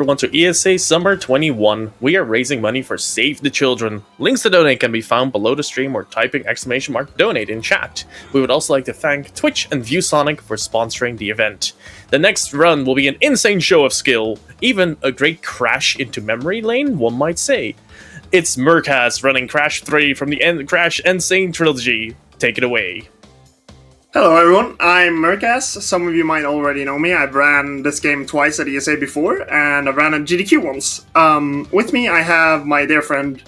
Everyone to ESA Summer 21. We are raising money for Save the Children. Links to donate can be found below the stream or typing !donate in chat. We would also like to thank Twitch and ViewSonic for sponsoring the event. The next run will be an insane show of skill, even a great crash into memory lane, one might say. It's murcaz running Crash 3 from the Crash and Sane Trilogy. Take it away. Hello everyone, I'm murcaz. Some of you might already know me. I've ran this game twice at ESA before, and I've ran at GDQ once. With me I have my dear friend...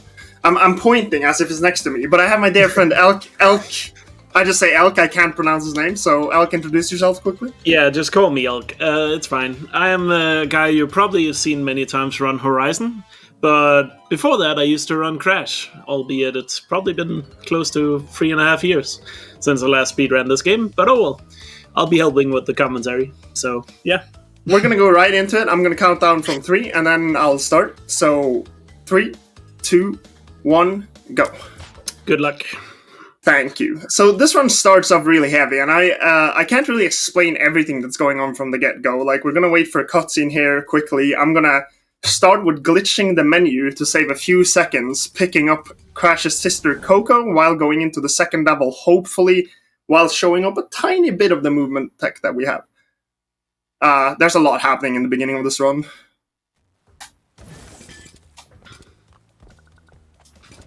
I'm pointing as if he's next to me, but I have my dear friend Elk. I just say Elk, I can't pronounce his name, so Elk, introduce yourself quickly. Yeah, just call me Elk. It's fine. I am a guy you probably have seen many times run Horizon, but before that I used to run Crash, albeit it's probably been close to 3.5 years since I last speedran this game, but oh well. I'll be helping with the commentary, so yeah. We're gonna go right into it. I'm gonna count down from 3, and then I'll start. So, 3, 2, 1, go. Good luck. Thank you. So this one starts off really heavy, and I can't really explain everything that's going on from the get-go. Like, we're gonna wait for a cutscene here quickly. I'm gonna start with glitching the menu to save a few seconds, picking up Crash's sister Coco while going into the second level, hopefully, while showing up a tiny bit of the movement tech that we have. There's a lot happening in the beginning of this run.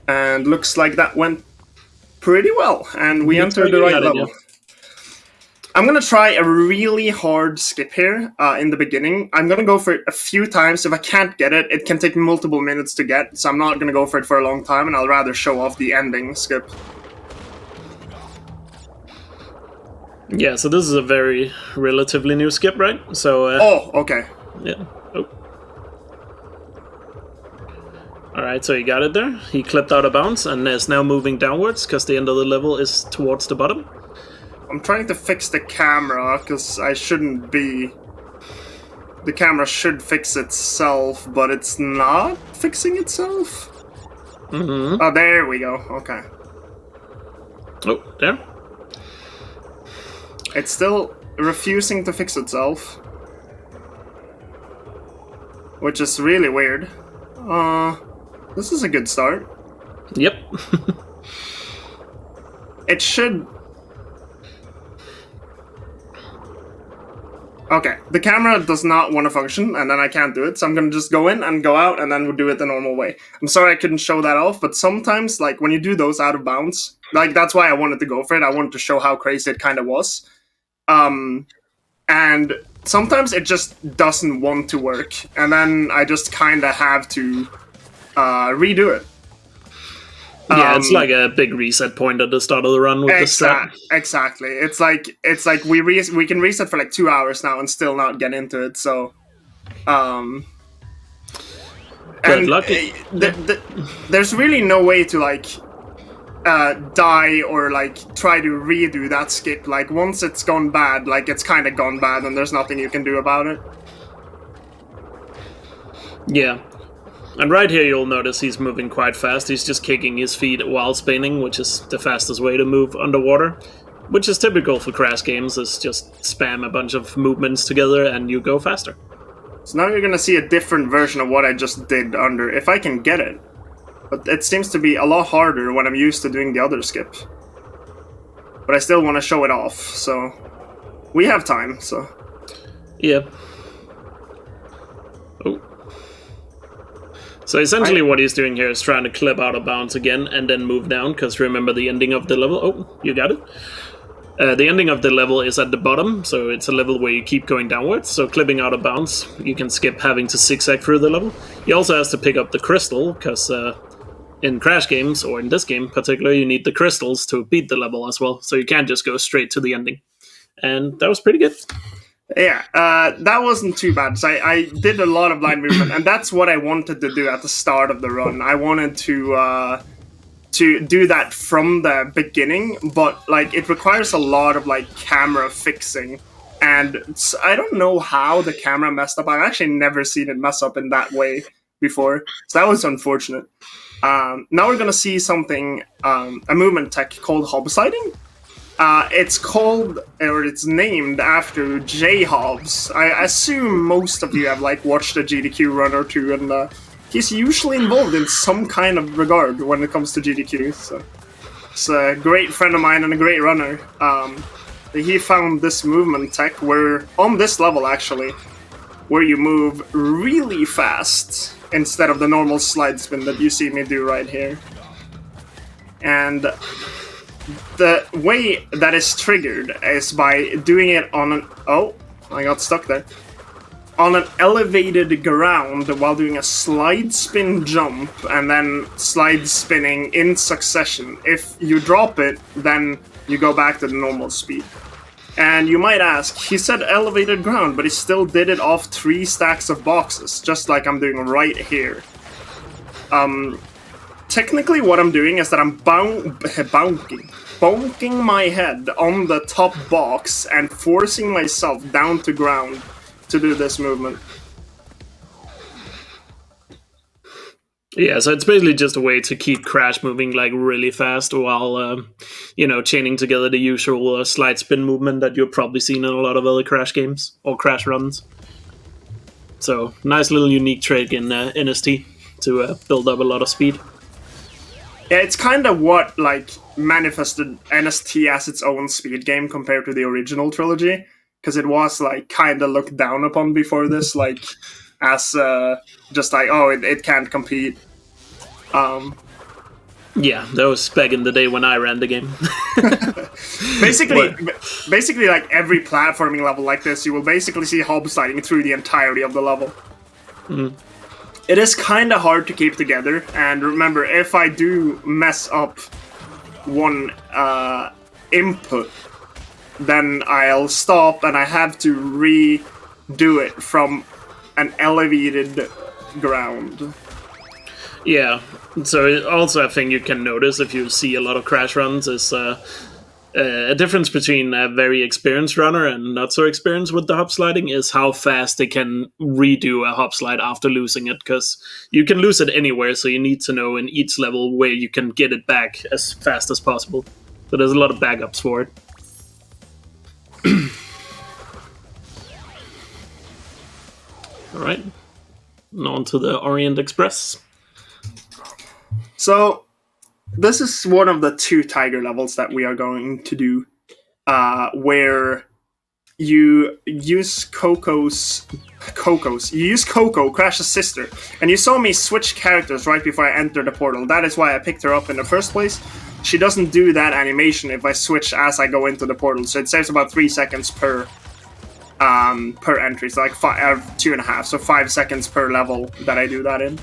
And looks like that went pretty well, and we entered the right level. I'm going to try a really hard skip here in the beginning. I'm going to go for it a few times. If I can't get it, it can take multiple minutes to get, so I'm not going to go for it for a long time, and I'll rather show off the ending skip. Yeah, so this is a very relatively new skip, right? So. Oh, okay. Yeah. Oh. Alright, so he got it there. He clipped out of bounds and is now moving downwards because the end of the level is towards the bottom. I'm trying to fix the camera, because I shouldn't be... The camera should fix itself, but it's not fixing itself? Mm-hmm. Oh, there we go. Okay. Oh, there. It's still refusing to fix itself. Which is really weird. This is a good start. Yep. It should... Okay, the camera does not want to function, and then I can't do it, so I'm gonna just go in and go out, and then we'll do it the normal way. I'm sorry I couldn't show that off, but sometimes, like, when you do those out of bounds, like, that's why I wanted to go for it. I wanted to show how crazy it kind of was. And sometimes it just doesn't want to work, and then I just kind of have to redo it. Yeah, it's like a big reset point at the start of the run with the strat. Exactly. It's like we can reset for like 2 hours now and still not get into it. So, Good luck. There's really no way to like die or like try to redo that skip. Like once it's gone bad, like it's kind of gone bad, and there's nothing you can do about it. Yeah. And right here you'll notice he's moving quite fast. He's just kicking his feet while spinning, which is the fastest way to move underwater. Which is typical for Crash games, is just spam a bunch of movements together and you go faster. So now you're gonna see a different version of what I just did under, if I can get it. But it seems to be a lot harder when I'm used to doing the other skip. But I still want to show it off, so... We have time, so... Yeah. Oh. So essentially what he's doing here is trying to clip out of bounds again and then move down, because remember the ending of the level... Oh, you got it. The ending of the level is at the bottom, so it's a level where you keep going downwards, so clipping out of bounds, you can skip having to zigzag through the level. He also has to pick up the crystal, because in Crash games, or in this game particularly, you need the crystals to beat the level as well, so you can't just go straight to the ending. And that was pretty good. Yeah, that wasn't too bad. So I did a lot of line movement, and that's what I wanted to do at the start of the run. I wanted to do that from the beginning, but like it requires a lot of like camera fixing, and I don't know how the camera messed up. I've actually never seen it mess up in that way before, so that was unfortunate. Now we're gonna see something, a movement tech called hob sliding. It's called, or it's named after J. Hobbs. I assume most of you have watched a GDQ run or two, and he's usually involved in some kind of regard when it comes to GDQ. So it's a great friend of mine and a great runner. He found this movement tech where, on this level actually, where you move really fast instead of the normal slide spin that you see me do right here. And the way that is triggered is by doing it on an... Oh, I got stuck there. On an elevated ground while doing a slide spin jump and then slide spinning in succession. If you drop it, then you go back to the normal speed. And you might ask, he said elevated ground, but he still did it off 3 stacks of boxes, just like I'm doing right here. Technically what I'm doing is that I'm bonking my head on the top box and forcing myself down to ground to do this movement. Yeah, so it's basically just a way to keep Crash moving really fast while, chaining together the usual slide spin movement that you've probably seen in a lot of other Crash games or Crash runs. So, nice little unique trick in NST to build up a lot of speed. Yeah, it's kind of what manifested NST as its own speed game compared to the original trilogy, because it was kind of looked down upon before this, as just it can't compete. Yeah, that was back in the day when I ran the game. basically, every platforming level like this, you will basically see Hobbs sliding through the entirety of the level. Mm. It is kind of hard to keep together, and remember, if I do mess up one input, then I'll stop and I have to redo it from an elevated ground. Yeah, so also a thing you can notice if you see a lot of Crash runs is a difference between a very experienced runner and not so experienced with the hop sliding is how fast they can redo a hop slide after losing it, because you can lose it anywhere, so you need to know in each level where you can get it back as fast as possible. So there's a lot of backups for it. Alright, and on to the Orient Express. So, this is one of the 2 Tiger levels that we are going to do, where you use Coco, Crash's sister, and you saw me switch characters right before I entered the portal. That is why I picked her up in the first place. She doesn't do that animation if I switch as I go into the portal, so it saves about 3 seconds per entry, so 2.5, so 5 seconds per level that I do that in.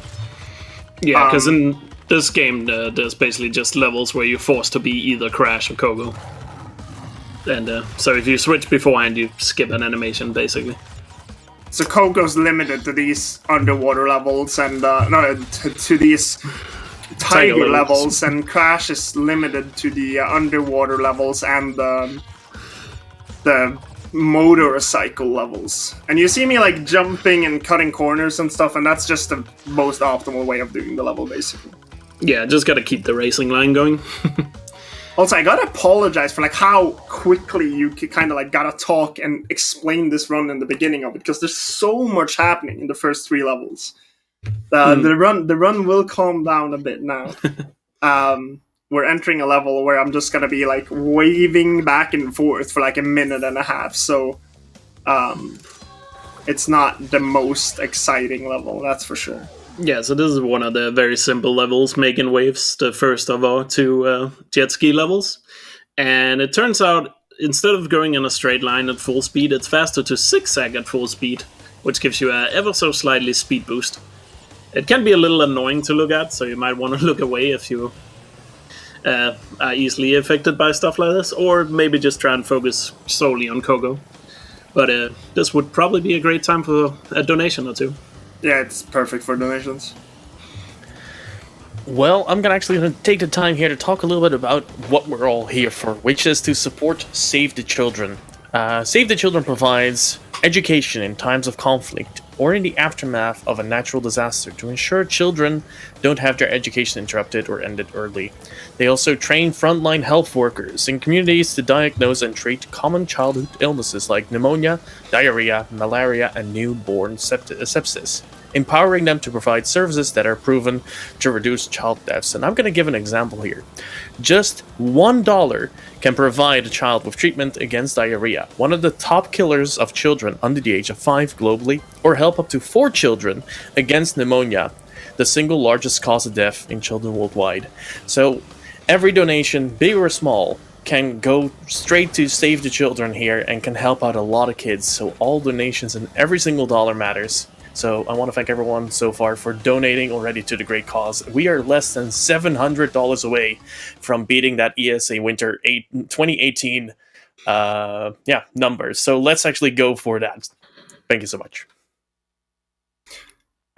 Yeah, because in this game, there's basically just levels where you're forced to be either Crash or Coco. And so if you switch beforehand, you skip an animation, basically. So Coco's limited to these underwater levels, and to these Tiger levels, and Crash is limited to the underwater levels and the motorcycle levels. And you see me jumping and cutting corners and stuff, and that's just the most optimal way of doing the level, basically. Yeah, just gotta keep the racing line going. Also, I gotta apologize for how quickly you kind of gotta talk and explain this run in the beginning of it, because there's so much happening in the first 3 levels. The run will calm down a bit now. We're entering a level where I'm just gonna be waving back and forth for a minute and a half, so it's not the most exciting level, that's for sure. Yeah, so this is one of the very simple levels, making waves, the first of our 2 jet ski levels. And it turns out, instead of going in a straight line at full speed, it's faster to zigzag at full speed, which gives you a ever so slightly speed boost. It can be a little annoying to look at, so you might want to look away if you are easily affected by stuff like this, or maybe just try and focus solely on Coco. But this would probably be a great time for a donation or 2. Yeah, it's perfect for donations. Well, I'm gonna take the time here to talk a little bit about what we're all here for, which is to support Save the Children. Save the Children provides education in times of conflict or in the aftermath of a natural disaster to ensure children don't have their education interrupted or ended early. They also train frontline health workers in communities to diagnose and treat common childhood illnesses like pneumonia, diarrhea, malaria, and newborn sepsis, empowering them to provide services that are proven to reduce child deaths. And I'm going to give an example here. Just $1 can provide a child with treatment against diarrhea, one of the top killers of children under the age of 5 globally, or help up to 4 children against pneumonia, the single largest cause of death in children worldwide. So every donation, big or small, can go straight to Save the Children here and can help out a lot of kids. So all donations and every single dollar matters. So I want to thank everyone so far for donating already to the great cause. We are less than $700 away from beating that ESA Winter 2018 numbers. So let's actually go for that. Thank you so much.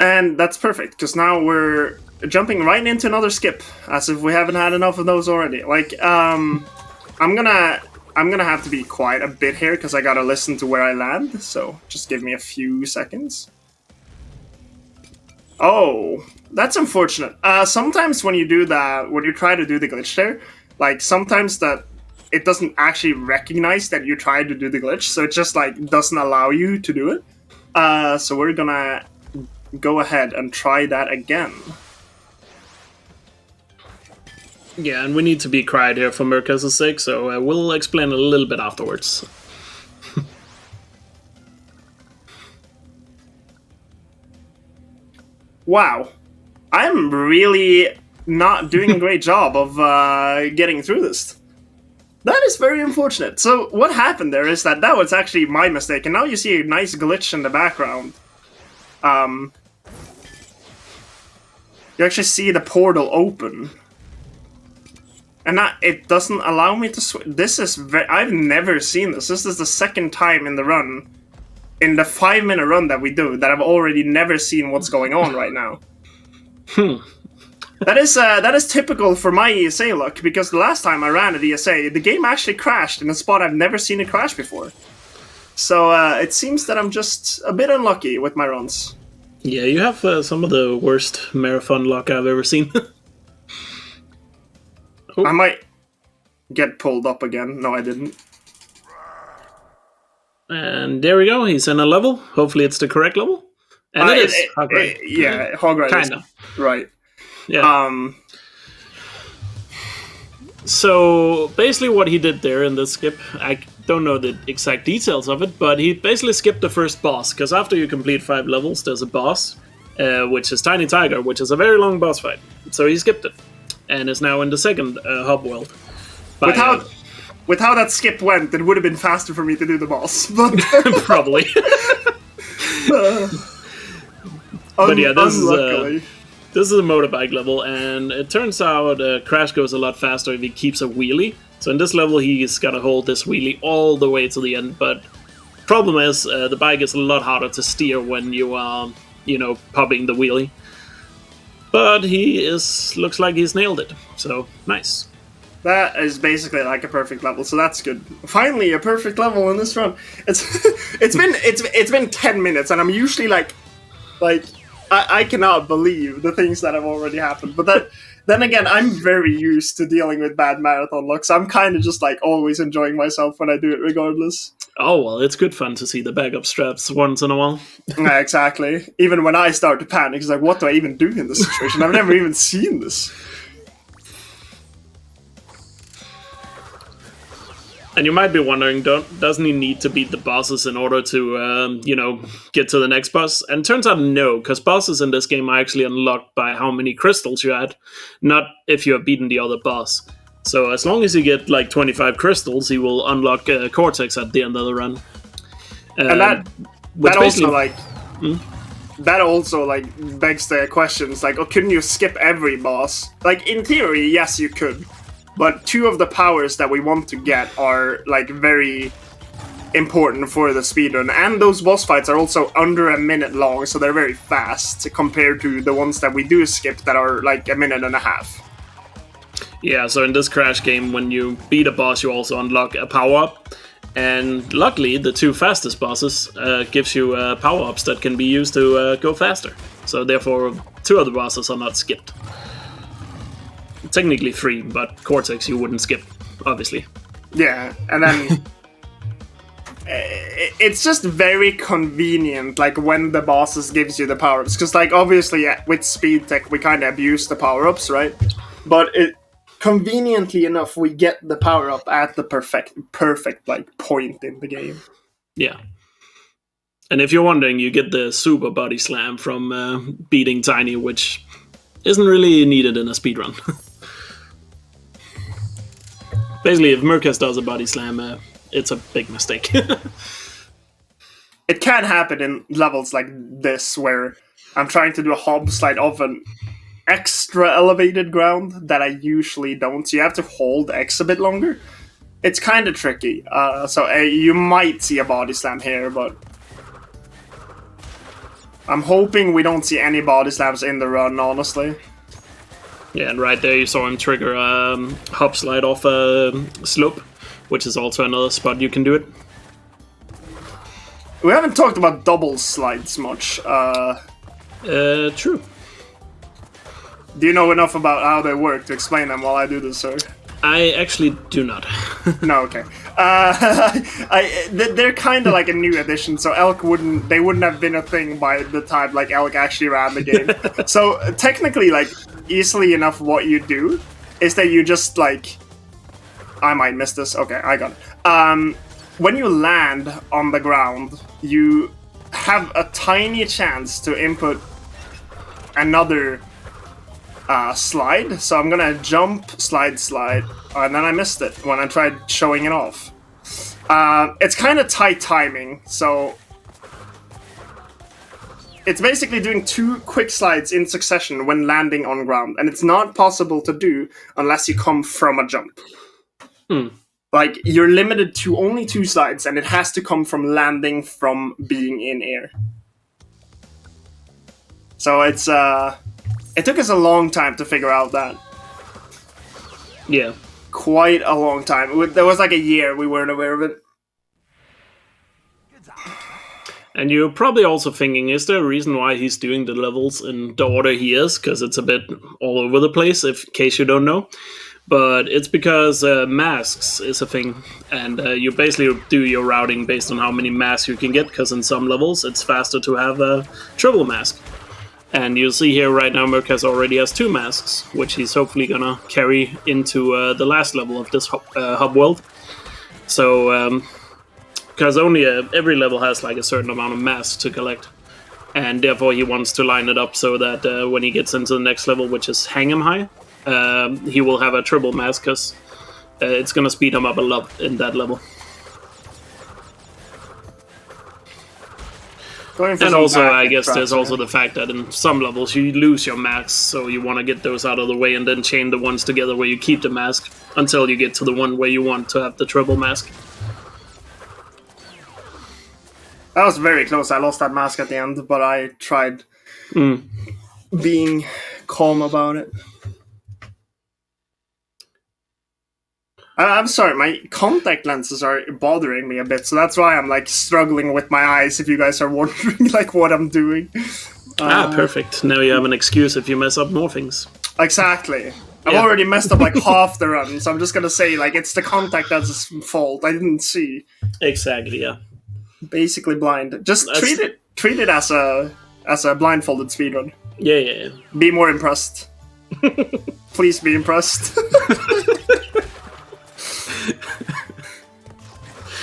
And that's perfect, because now we're jumping right into another skip, as if we haven't had enough of those already. Like, I'm gonna have to be quiet a bit here, because I gotta listen to where I land, so just give me a few seconds. Oh, that's unfortunate. Sometimes when you do that, when you try to do the glitch there, like, sometimes that it doesn't actually recognize that you tried to do the glitch, so it just, like, doesn't allow you to do it. So we're gonna go ahead and try that again. Yeah, and we need to be quiet here for murcaz's sake, so we'll explain a little bit afterwards. Wow. I'm really not doing a great job of getting through this. That is very unfortunate. So what happened there is that was actually my mistake, and now you see a nice glitch in the background. You actually see the portal open. And it doesn't allow me to this is I've never seen this. This is the second time in the run, in the 5-minute run that we do, that I've already never seen what's going on right now. That is typical for my ESA luck, because the last time I ran at ESA, the game actually crashed in a spot I've never seen it crash before. So it seems that I'm just a bit unlucky with my runs. Yeah, you have some of the worst marathon luck I've ever seen. I might get pulled up again. No, I didn't. And there we go. He's in a level. Hopefully it's the correct level. And it is. Yeah, Hog kind of. Right. Yeah. So basically what he did there in this skip, I don't know the exact details of it, but he basically skipped the first boss, because after you complete 5 levels, there's a boss, which is Tiny Tiger, which is a very long boss fight. So he skipped it, and is now in the second hub world. With how that skip went, it would have been faster for me to do the boss. But probably. But yeah, this is a motorbike level, and it turns out Crash goes a lot faster if he keeps a wheelie. So in this level, he's got to hold this wheelie all the way to the end. But problem is, the bike is a lot harder to steer when you are, popping the wheelie. But looks like he's nailed it. So nice. That is basically like a perfect level, so that's good. Finally, a perfect level in this run. It's been 10 minutes, and I'm usually like I cannot believe the things that have already happened. But then again, I'm very used to dealing with bad marathon luck, so I'm kind of just like always enjoying myself when I do it, regardless. Oh well, it's good fun to see the backup strats once in a while. Yeah, exactly. Even when I start to panic, it's like, what do I even do in this situation? I've never even seen this. And you might be wondering, doesn't he need to beat the bosses in order to, get to the next boss? And it turns out no, because bosses in this game are actually unlocked by how many crystals you had, not if you have beaten the other boss. So as long as you get like 25 crystals, he will unlock Cortex at the end of the run. And that also begs the questions like, oh, couldn't you skip every boss? Like, in theory, yes, you could. But 2 of the powers that we want to get are, like, very important for the speedrun. And those boss fights are also under a minute long, so they're very fast compared to the ones that we do skip that are, like, a minute and a half. Yeah, so in this Crash game, when you beat a boss, you also unlock a power-up. And luckily, the 2 fastest bosses gives you power-ups that can be used to go faster. So therefore, 2 of the bosses are not skipped. Technically 3, but Cortex you wouldn't skip, obviously. Yeah, and then it's just very convenient, like when the bosses gives you the power-ups, because like obviously with speed tech we kind of abuse the power-ups, right? But conveniently enough, we get the power-up at the perfect like point in the game. Yeah. And if you're wondering, you get the super body slam from beating Tiny, which isn't really needed in a speedrun. Basically, if murcaz does a body slam, it's a big mistake. It can happen in levels like this, where I'm trying to do a hob slide off an extra elevated ground that I usually don't. So you have to hold X a bit longer. It's kind of tricky. So you might see a body slam here, but I'm hoping we don't see any body slams in the run, honestly. Yeah, and right there you saw him trigger a hop slide off a slope, which is also another spot you can do it. We haven't talked about double slides much. True. Do you know enough about how they work to explain them while I do this, sir? I actually do not. No, okay. They're kind of like a new addition, so Elk wouldn't have been a thing by the time like Elk actually ran the game. So technically, like easily enough, what you do is that you just like, I might miss this. Okay, I got it. When you land on the ground, you have a tiny chance to input another slide. So I'm gonna jump, slide, and then I missed it when I tried showing it off. It's kind of tight timing, so it's basically doing 2 quick slides in succession when landing on ground, and it's not possible to do unless you come from a jump. Like, you're limited to only 2 slides, and it has to come from landing from being in air. So it's it took us a long time to figure out that. Yeah. Quite a long time. There was like a year we weren't aware of it. And you're probably also thinking, is there a reason why he's doing the levels in the order he is? Because it's a bit all over the place, in case you don't know. But it's because masks is a thing. And you basically do your routing based on how many masks you can get, because in some levels it's faster to have a triple mask. And you'll see here right now murcaz already has 2 masks, which he's hopefully gonna carry into the last level of this hub world. So, because only every level has like a certain amount of masks to collect. And therefore he wants to line it up so that when he gets into the next level, which is Hang 'em High, he will have a triple mask, because it's gonna speed him up a lot in that level. And also, I guess there's also the fact that in some levels you lose your masks, so you want to get those out of the way and then chain the ones together where you keep the mask until you get to the one where you want to have the triple mask. That was very close. I lost that mask at the end, but I tried being calm about it. I'm sorry, my contact lenses are bothering me a bit, so that's why I'm like struggling with my eyes, if you guys are wondering like what I'm doing. Perfect. Now you have an excuse if you mess up more things. Exactly. I've already messed up like half the run, so I'm just gonna say like it's the contact lenses' fault. I didn't see. Exactly, yeah. Basically blind. Just treat it as a blindfolded speedrun. Yeah. Be more impressed. Please be impressed.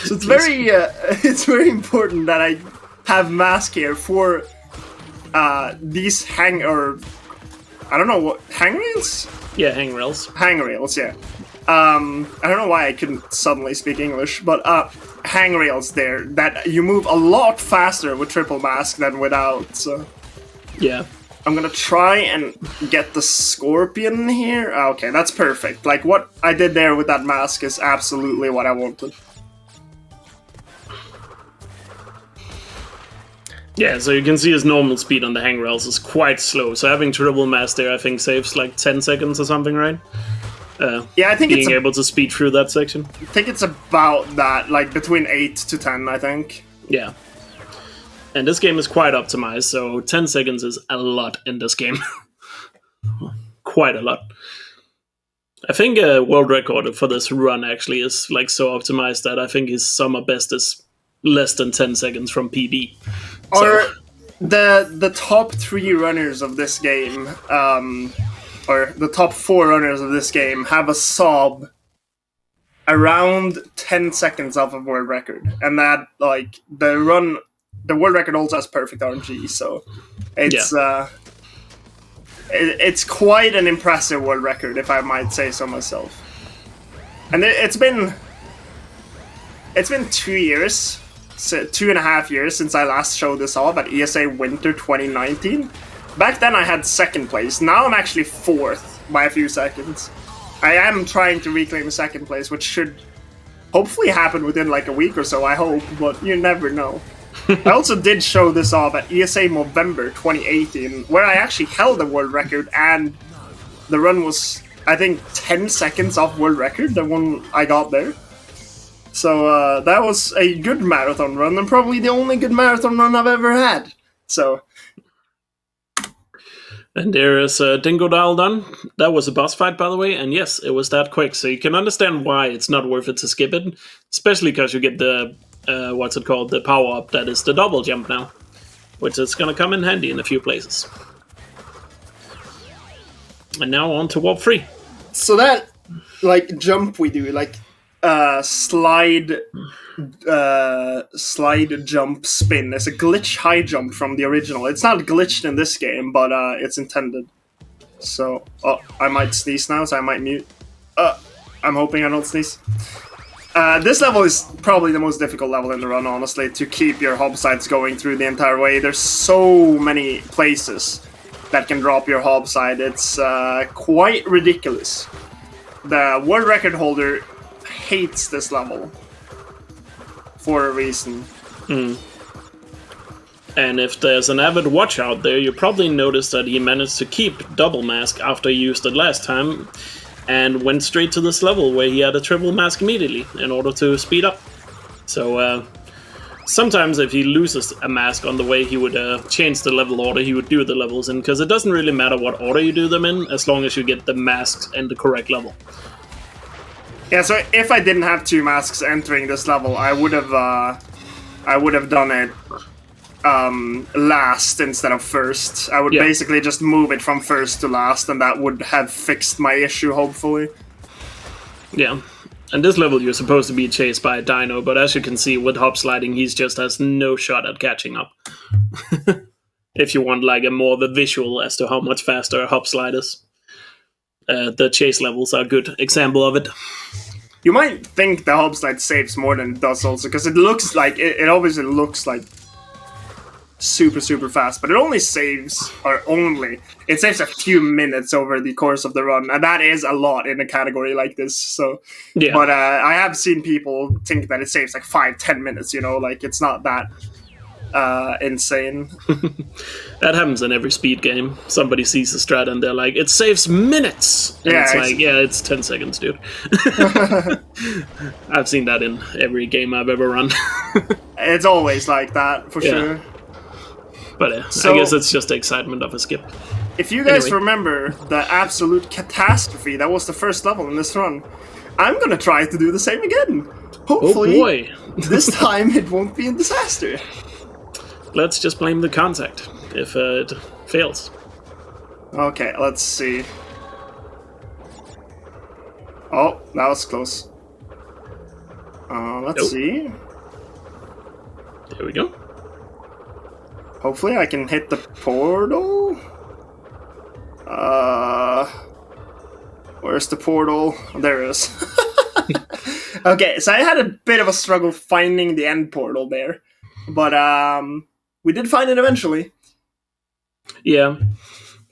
So it's very important that I have mask here for these hang rails? Yeah, hang rails. Hang rails, yeah. I don't know why I couldn't suddenly speak English, but hang rails there that you move a lot faster with triple mask than without. So yeah. I'm gonna try and get the scorpion here. Okay, that's perfect. Like, what I did there with that mask is absolutely what I wanted. Yeah, so you can see his normal speed on the handrails is quite slow. So having triple mask there, I think, saves like 10 seconds or something, right? Yeah, I think being able to speed through that section. I think it's about that, like between 8 to 10, I think. Yeah. And this game is quite optimized, so 10 seconds is a lot in this game. Quite a lot. I think a world record for this run actually is like so optimized that I think his summer best is less than 10 seconds from PB. Or the top 3 runners of this game, or the top 4 runners of this game, have a sob around 10 seconds off of world record, and that like the world record also has perfect RNG, so it's quite an impressive world record, if I might say so myself. And it's been 2 years, 2.5 years since I last showed this off at ESA Winter 2019. Back then I had 2nd place. Now I'm actually 4th by a few seconds. I am trying to reclaim 2nd place, which should hopefully happen within like a week or so, I hope, but you never know. I also did show this off at ESA November 2018, where I actually held the world record, and the run was, I think, 10 seconds off world record, the one I got there. So that was a good marathon run, and probably the only good marathon run I've ever had. So... And there is Dingo Dial done. That was a boss fight, by the way, and yes, it was that quick, so you can understand why it's not worth it to skip it, especially because you get the, the power-up that is the double jump now, which is going to come in handy in a few places. And now on to Warp 3. So that, like, jump we do, like, slide jump spin is a glitch high jump from the original. It's not glitched in this game, but it's intended. So, I might sneeze now, so I might mute. I'm hoping I don't sneeze. This level is probably the most difficult level in the run, honestly, to keep your hob sides going through the entire way. There's so many places that can drop your hob side. It's quite ridiculous. The world record holder hates this level for a reason. And if there's an avid watch out there, you probably noticed that he managed to keep double mask after he used it last time, and went straight to this level where he had a triple mask immediately in order to speed up. So sometimes if he loses a mask on the way, he would change the level order he would do the levels in, because it doesn't really matter what order you do them in, as long as you get the masks and the correct level. Yeah, so if I didn't have 2 masks entering this level, I would have done it last instead of first. I would basically just move it from first to last, and that would have fixed my issue, hopefully. Yeah, and this level you're supposed to be chased by a dino, but as you can see with hop sliding, he just has no shot at catching up. If you want like a more of a visual as to how much faster a hop slide is. The chase levels are a good example of it. You might think the hob slide saves more than it does also, because it looks like, it obviously looks like super fast, but it saves a few minutes over the course of the run, and that is a lot in a category like this. So, yeah. But I have seen people think that it saves like 5-10 minutes, you know, like it's not that insane. That happens in every speed game. Somebody sees a strat and they're like, it saves minutes! And it's like, yeah, it's 10 seconds, dude. I've seen that in every game I've ever run. It's always like that, for sure. But so, I guess it's just the excitement of a skip. If you guys remember the absolute catastrophe that was the first level in this run, I'm gonna try to do the same again. Hopefully, this time it won't be a disaster. Let's just blame the contact if it fails. Okay, let's see. Oh, that was close. Let's see. There we go. Hopefully I can hit the portal. Where's the portal? Oh, there it is. Okay, so I had a bit of a struggle finding the end portal there. But we did find it eventually. Yeah.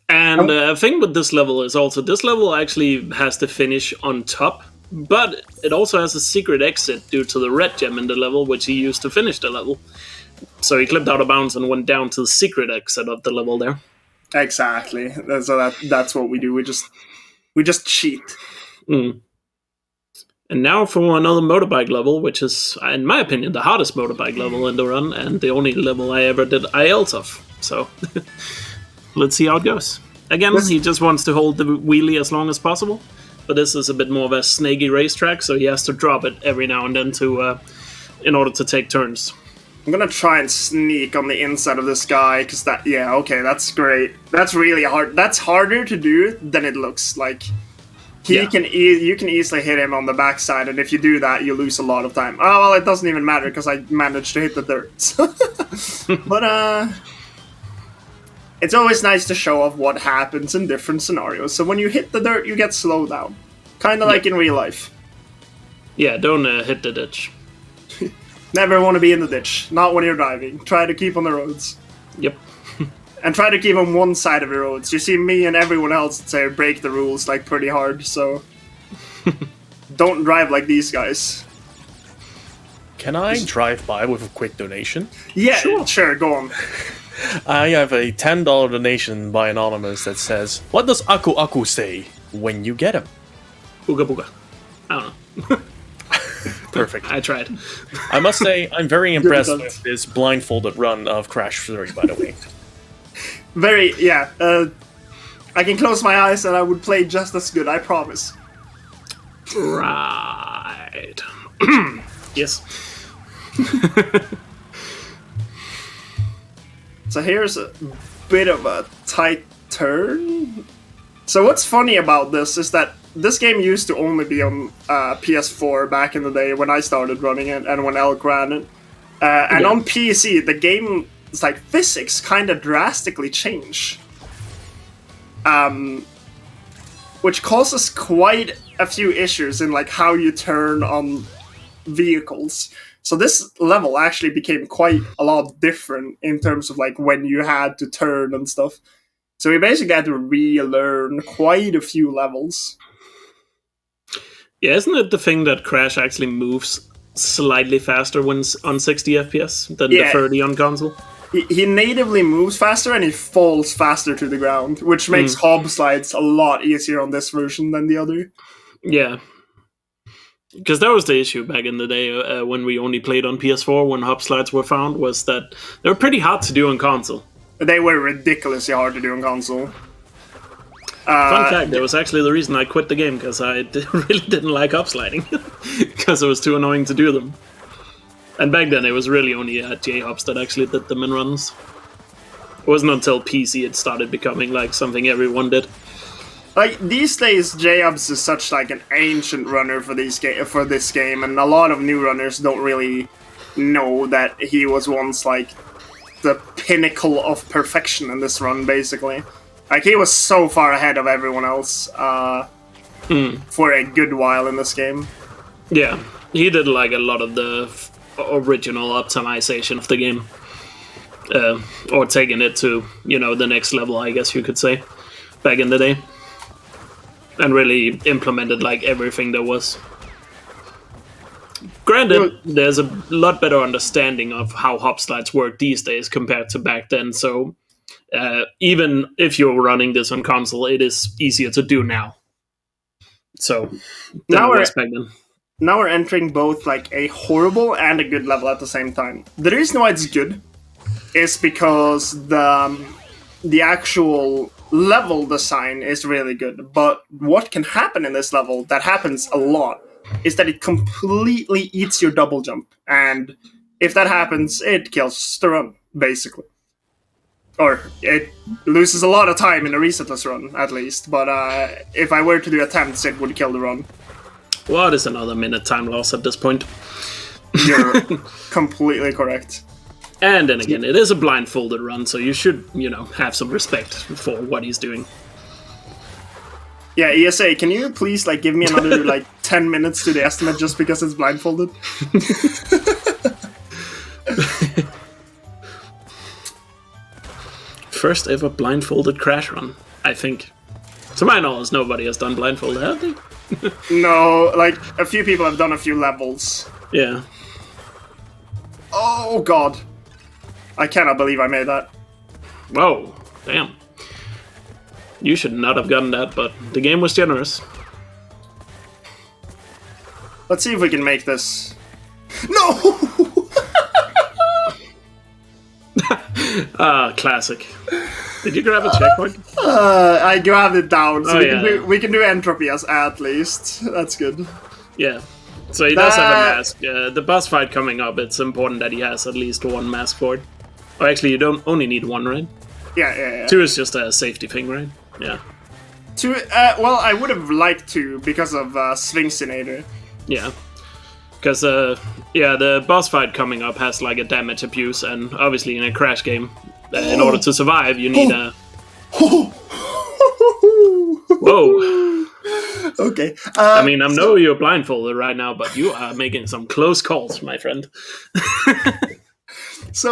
And the thing with this level is also, this level actually has the finish on top, but it also has a secret exit due to the red gem in the level, which he used to finish the level. So he clipped out of bounds and went down to the secret exit of the level there. Exactly. So that's what we do. We just cheat. Mm. And now for another motorbike level, which is, in my opinion, the hardest motorbike level in the run, and the only level I ever did ILs of. So, let's see how it goes. Again, he just wants to hold the wheelie as long as possible, but this is a bit more of a snaky racetrack, so he has to drop it every now and then in order to take turns. I'm gonna try and sneak on the inside of this guy, because that's great. That's really hard. That's harder to do than it looks like. You can easily hit him on the backside, and if you do that, you lose a lot of time. Oh, well, it doesn't even matter, because I managed to hit the dirt. But, it's always nice to show off what happens in different scenarios. So when you hit the dirt, you get slowed down. Kind of like in real life. Yeah, don't hit the ditch. Never want to be in the ditch. Not when you're driving. Try to keep on the roads. Yep. And try to keep on one side of the roads. You see me and everyone else say break the rules like pretty hard, so don't drive like these guys. Can I drive by with a quick donation? Yeah, sure, go on. I have a $10 donation by Anonymous that says, "What does Aku Aku say when you get him?" Booga booga. I don't know. Perfect. I tried. I must say, I'm very impressed with this blindfolded run of Crash 3, by the way. I can close my eyes and I would play just as good, I promise. Right. Yes. So here's a bit of a tight turn. So what's funny about this is that this game used to only be on PS4 back in the day when I started running it and when Elk ran it. And on PC, the game's like physics kind of drastically change. Which causes quite a few issues in like how you turn on vehicles. So this level actually became quite a lot different in terms of like when you had to turn and stuff. So we basically had to relearn quite a few levels. Yeah, isn't it the thing that Crash actually moves slightly faster when on 60 FPS than the 30 on console? He natively moves faster and he falls faster to the ground, which makes hob slides a lot easier on this version than the other. Yeah. Because that was the issue back in the day when we only played on PS4 when hop slides were found, was that they were pretty hard to do on console. They were ridiculously hard to do on console. Fun fact, that was actually the reason I quit the game, because I really didn't like hop sliding. Because it was too annoying to do them. And back then it was really only J-hops that actually did them in runs. It wasn't until PC it started becoming like something everyone did. Like these days, J-Hubs is such like an ancient runner for this game, and a lot of new runners don't really know that he was once like the pinnacle of perfection in this run. Basically, like he was so far ahead of everyone else for a good while in this game. Yeah, he did like a lot of the original optimization of the game, or taking it to the next level, I guess you could say, back in the day. And really implemented like everything there was. Granted, there's a lot better understanding of how hop slides work these days compared to back then. So even if you're running this on console, it is easier to do now. So now we're entering both like a horrible and a good level at the same time. The reason why it's good is because the actual level design is really good, but what can happen in this level that happens a lot is that it completely eats your double jump, and if that happens, it kills the run, basically. Or it loses a lot of time in a resetless run, at least, but if I were to do attempts, it would kill the run. What is another minute time loss at this point? You're completely correct. And then again, it is a blindfolded run, so you should, have some respect for what he's doing. Yeah, ESA, can you please give me another 10 minutes to the estimate just because it's blindfolded? First ever blindfolded Crash run, I think. To my knowledge, nobody has done blindfolded, have they? No, a few people have done a few levels. Yeah. Oh god. I cannot believe I made that. Whoa, damn. You should not have gotten that, but the game was generous. Let's see if we can make this. No! Classic. Did you grab a checkpoint? I grabbed it down, so we can do entropy at least. That's good. Yeah. So he does have a mask. The boss fight coming up, it's important that he has at least one mask for it. Oh, actually, you don't only need one, right? Yeah. 2 is just a safety thing, right? Yeah. 2, well, I would have liked 2 because of Sphinxinator. Yeah. Because, the boss fight coming up has, like, a damage abuse, and obviously in a Crash game, in order to survive, you need a... Whoa! Okay. I mean, I know you're blindfolded right now, but you are making some close calls, my friend. So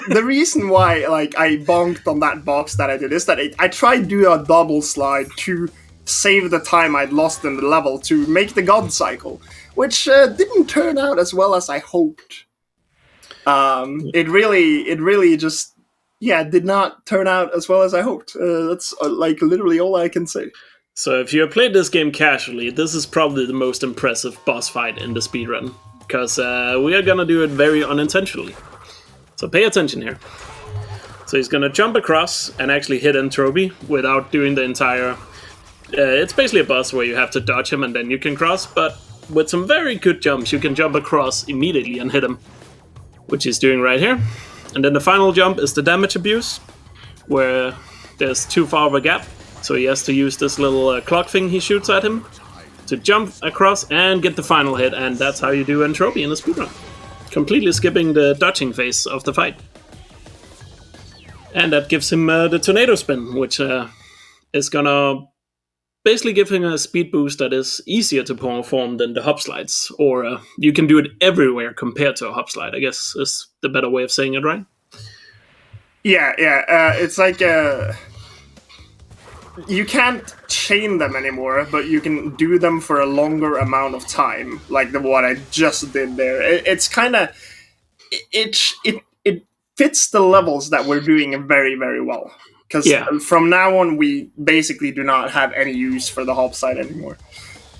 the reason why I bonked on that box that I did is that I tried to do a double slide to save the time I'd lost in the level to make the God cycle, which didn't turn out as well as I hoped. It really just did not turn out as well as I hoped. That's literally all I can say. So if you have played this game casually, this is probably the most impressive boss fight in the speedrun, because we are gonna do it very unintentionally. So pay attention here. So he's gonna jump across and actually hit Entropy without doing the entire... it's basically a boss where you have to dodge him and then you can cross, but with some very good jumps you can jump across immediately and hit him, which he's doing right here. And then the final jump is the damage abuse, where there's too far of a gap, so he has to use this little clock thing he shoots at him to jump across and get the final hit, and that's how you do Entropy in a speedrun. Completely skipping the dodging phase of the fight. And that gives him the tornado spin, which is gonna basically give him a speed boost that is easier to perform than the hop slides. Or you can do it everywhere compared to a hop slide, I guess is the better way of saying it, right? Yeah. It's like... you can't chain them anymore, but you can do them for a longer amount of time, like what I just did there. It's kind of... It fits the levels that we're doing very, very well. Because from now on, we basically do not have any use for the hop side anymore.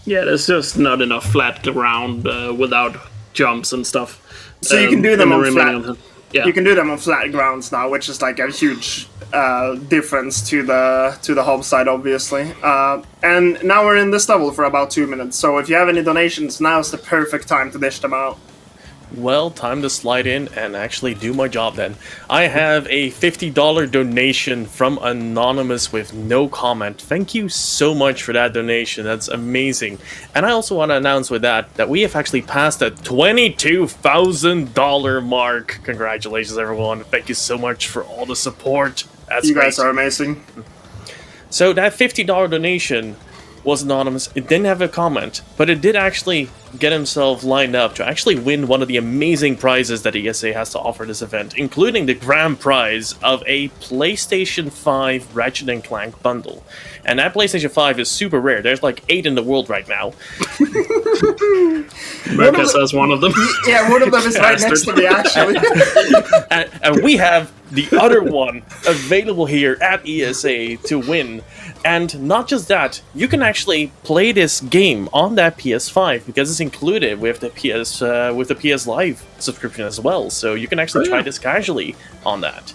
Yeah, there's just not enough flat ground without jumps and stuff. So you can do them on flat... Yeah. You can do them on flat grounds now, which is like a huge difference to the hub side, obviously. And now we're in this level for about 2 minutes, so if you have any donations, now's the perfect time to dish them out. Well, time to slide in and actually do my job then. I have a $50 donation from Anonymous with no comment. Thank you so much for that donation. That's amazing. And I also want to announce with that we have actually passed the $22,000 mark. Congratulations, everyone. Thank you so much for all the support. That's you great. guys are amazing. So that $50 donation was anonymous. It didn't have a comment, but it did actually get himself lined up to actually win one of the amazing prizes that ESA has to offer this event, including the grand prize of a PlayStation 5 Ratchet & Clank bundle. And that PlayStation 5 is super rare. There's like 8 in the world right now. Murcaz has one of them. Yeah, one of them is right next to me, actually. and we have the other one available here at ESA to win. And not just that, you can actually play this game on that PS5 because it's included with the PS Live subscription as well. So you can actually try this casually on that.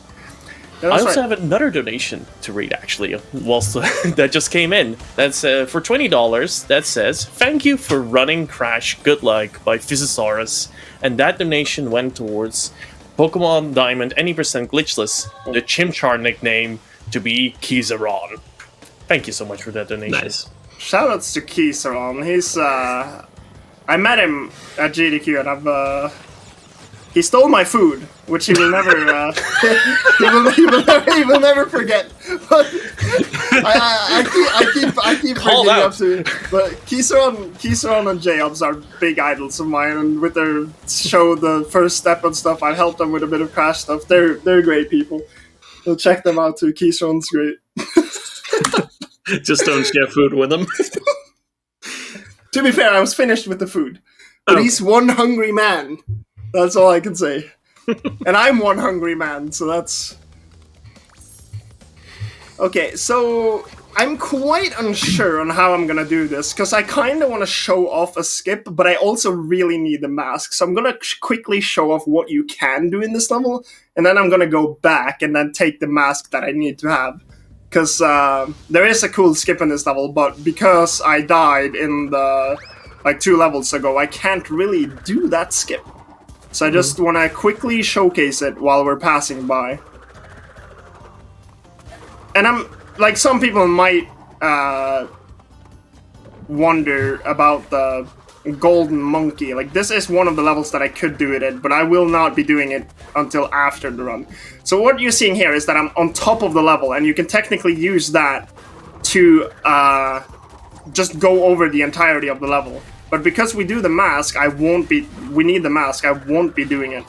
Yeah, I also have another donation to read, actually, whilst that just came in. That's for $20. That says, "Thank you for running Crash. Good luck" by Physiosaurus, and that donation went towards Pokemon Diamond Any% Glitchless, the Chimchar nickname to be Kizaron. Thank you so much for that donation. Nice. Shoutouts to Kizaron. He's I met him at GDQ and he stole my food, which he will never he will never forget. But I keep Call bringing it out. up to him. But Kizaron and J-Ubs are big idols of mine, and with their show, the first step and stuff, I helped them with a bit of Crash stuff. They're great people. So check them out too. Kizaron's great. Just don't share food with them. To be fair, I was finished with the food. But he's one hungry man. That's all I can say. And I'm one hungry man, so that's... Okay, so I'm quite unsure on how I'm gonna do this, because I kind of want to show off a skip, but I also really need the mask. So I'm gonna quickly show off what you can do in this level, and then I'm gonna go back and then take the mask that I need to have. Because there is a cool skip in this level, but because I died in the, like, 2 levels ago, I can't really do that skip. So I just want to quickly showcase it while we're passing by. And I'm... like, some people might wonder about the golden monkey. Like, this is one of the levels that I could do it in, but I will not be doing it until after the run. So what you're seeing here is that I'm on top of the level, and you can technically use that to just go over the entirety of the level. But because we do the mask, we need the mask, I won't be doing it.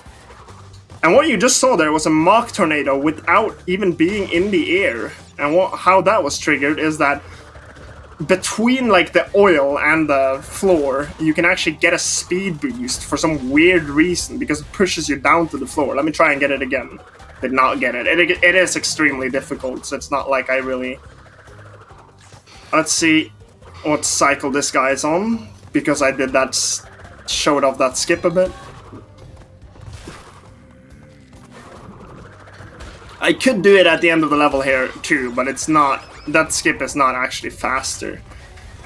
And what you just saw there was a Mach tornado without even being in the air. And how that was triggered is that between, like, the oil and the floor, you can actually get a speed boost for some weird reason, because it pushes you down to the floor. Let me try and get it again. Did not get it. It is extremely difficult, so it's not like I really... Let's see what cycle this guy is on, because I did that, showed off that skip a bit. I could do it at the end of the level here too, but it's not. That skip is not actually faster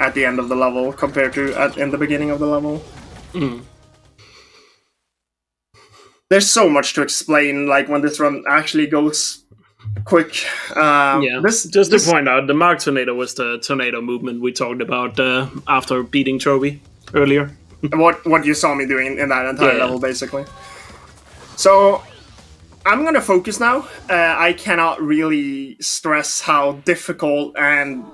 at the end of the level compared to in the beginning of the level. There's so much to explain, like, when this run actually goes quick. Just to point out, the Mach tornado was the tornado movement we talked about after beating Trophy earlier. what you saw me doing in that entire level, basically. So... I'm gonna focus now. I cannot really stress how difficult and,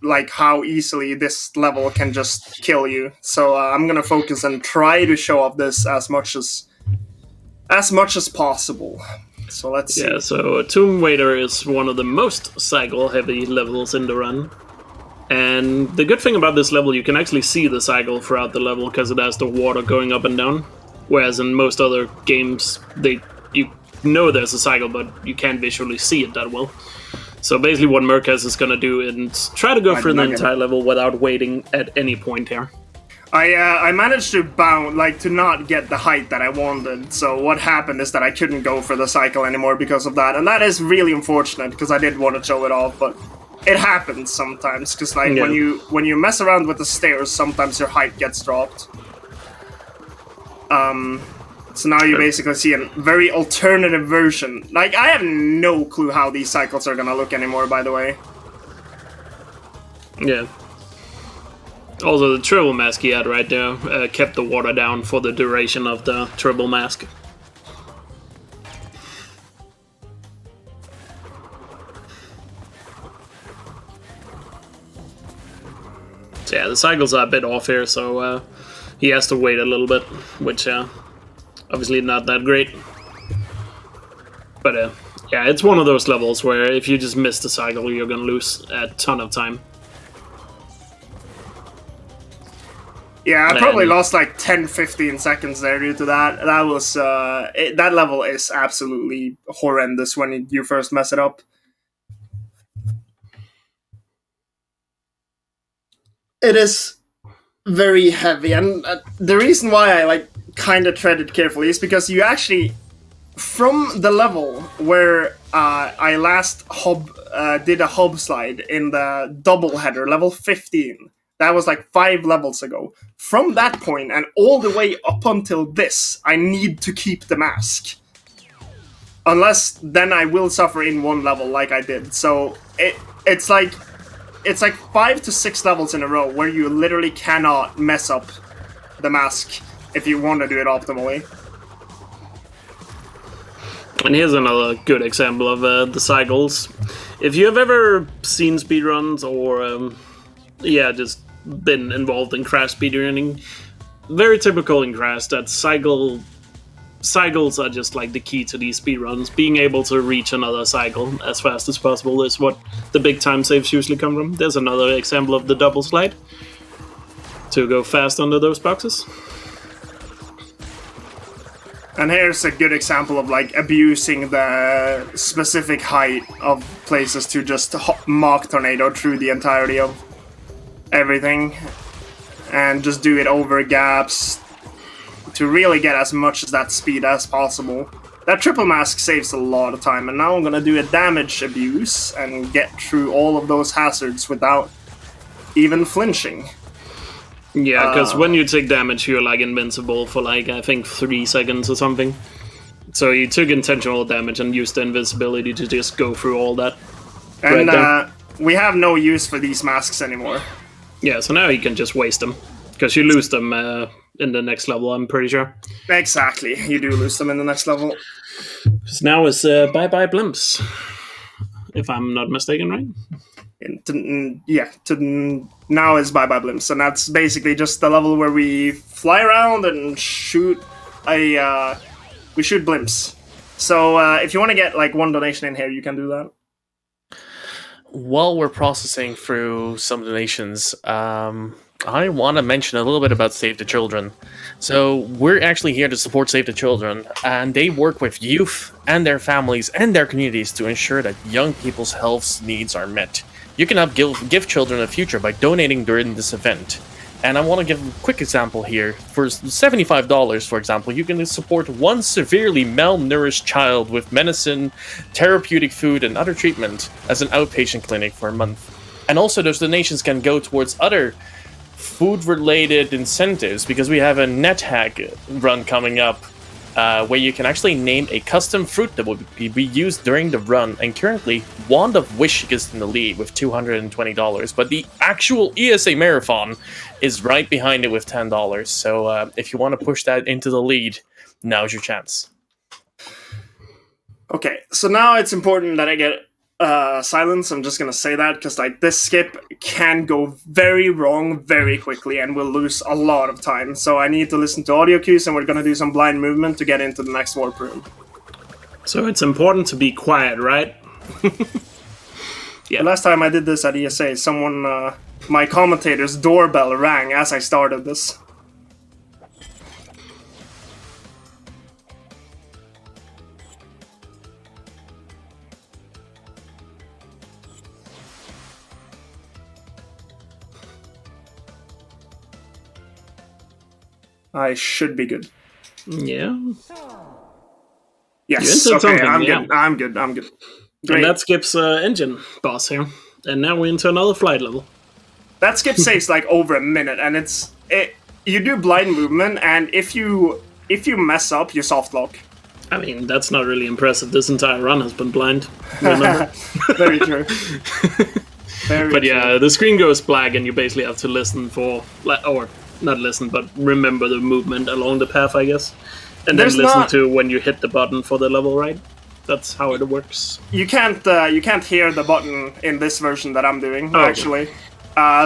like, how easily this level can just kill you. So I'm gonna focus and try to show off this as much as possible. So let's see. Yeah, so Tomb Raider is one of the most cycle-heavy levels in the run. And the good thing about this level, you can actually see the cycle throughout the level because it has the water going up and down. Whereas in most other games, you know there's a cycle, but you can't visually see it that well. So basically what murcaz is going to do is try to go through the entire level without waiting at any point here. I managed to bound, like, to not get the height that I wanted. So what happened is that I couldn't go for the cycle anymore because of that. And that is really unfortunate, because I did want to show it off, but it happens sometimes. Because, like, when you mess around with the stairs, sometimes your height gets dropped. So now you basically see a very alternative version. Like, I have no clue how these cycles are gonna look anymore, by the way. Yeah. Also, the triple mask he had right there kept the water down for the duration of the triple mask. So yeah, the cycles are a bit off here, so he has to wait a little bit, which... obviously not that great. But yeah, it's one of those levels where if you just miss the cycle, you're gonna lose a ton of time. Yeah, I probably lost like 10-15 seconds there due to that. That was that level is absolutely horrendous when you first mess it up. It is very heavy, and the reason why I kind of tread it carefully is because you actually, from the level where I last did a hub slide in the double header, level 15, that was like 5 levels ago. From that point and all the way up until this, I need to keep the mask. Unless then I will suffer in one level like I did. So it's like 5 to 6 levels in a row where you literally cannot mess up the mask if you want to do it optimally. And here's another good example of the cycles. If you have ever seen speedruns or just been involved in crash speedrunning, very typical in Crash that cycles are just like the key to these speedruns. Being able to reach another cycle as fast as possible is what the big time saves usually come from. There's another example of the double slide to go fast under those boxes. And here's a good example of like abusing the specific height of places to just Mach tornado through the entirety of everything, and just do it over gaps to really get as much of that speed as possible. That triple mask saves a lot of time, and now I'm gonna do a damage abuse and get through all of those hazards without even flinching. Yeah, because when you take damage, you're like invincible for like, I think 3 seconds or something. So you took intentional damage and used the invincibility to just go through all that. And we have no use for these masks anymore. Yeah, so now you can just waste them. Because you lose them in the next level, I'm pretty sure. Exactly, you do lose them in the next level. Because now it's bye-bye blimps. If I'm not mistaken, right? Now is Bye Bye Blimps, and that's basically just the level where we fly around and shoot we shoot blimps. So if you want to get like one donation in here, you can do that. While we're processing through some donations, I want to mention a little bit about Save the Children. So we're actually here to support Save the Children, and they work with youth and their families and their communities to ensure that young people's health needs are met. You can help give children a future by donating during this event. And I want to give a quick example here. For $75, for example, you can support one severely malnourished child with medicine, therapeutic food, and other treatment as an outpatient clinic for a month. And also those donations can go towards other food-related incentives, because we have a net hack run coming up where you can actually name a custom fruit that will be used during the run, and currently Wand of Wish is in the lead with $220, but the actual ESA Marathon is right behind it with $10, so if you want to push that into the lead, now's your chance. Okay, so now it's important that I get silence. I'm just gonna say that because like this skip can go very wrong very quickly and we'll lose a lot of time. So I need to listen to audio cues, and we're gonna do some blind movement to get into the next warp room. So it's important to be quiet, right? Yeah. The last time I did this at ESA, my commentator's doorbell rang as I started this. I should be good. Yeah. Yes. Okay, I'm good. Great. And that skips engine boss here. And now we're into another flight level. That skip saves like over a minute, and you do blind movement, and if you mess up, you soft lock. I mean, that's not really impressive. This entire run has been blind. Remember? Very true. But yeah, the screen goes black, and you basically have to listen for, or not listen, but remember the movement along the path, I guess. And then listen to when you hit the button for the level, right? That's how it works. You can't hear the button in this version that I'm doing, actually.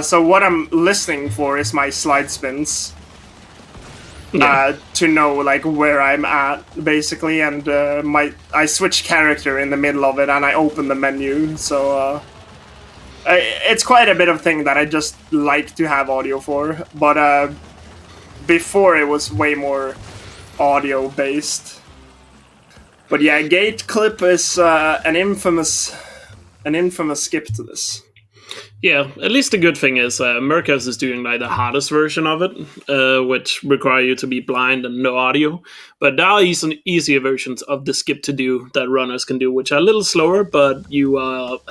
So what I'm listening for is my slide spins. To know like where I'm at, basically, and I switch character in the middle of it, and I open the menu, so it's quite a bit of thing that I just like to have audio for, but before it was way more audio based. But yeah, gate clip is an infamous skip to this. Yeah, at least the good thing is murcaz is doing like the hardest version of it, which require you to be blind and no audio. But there are easier versions of the skip to do that runners can do, which are a little slower, but you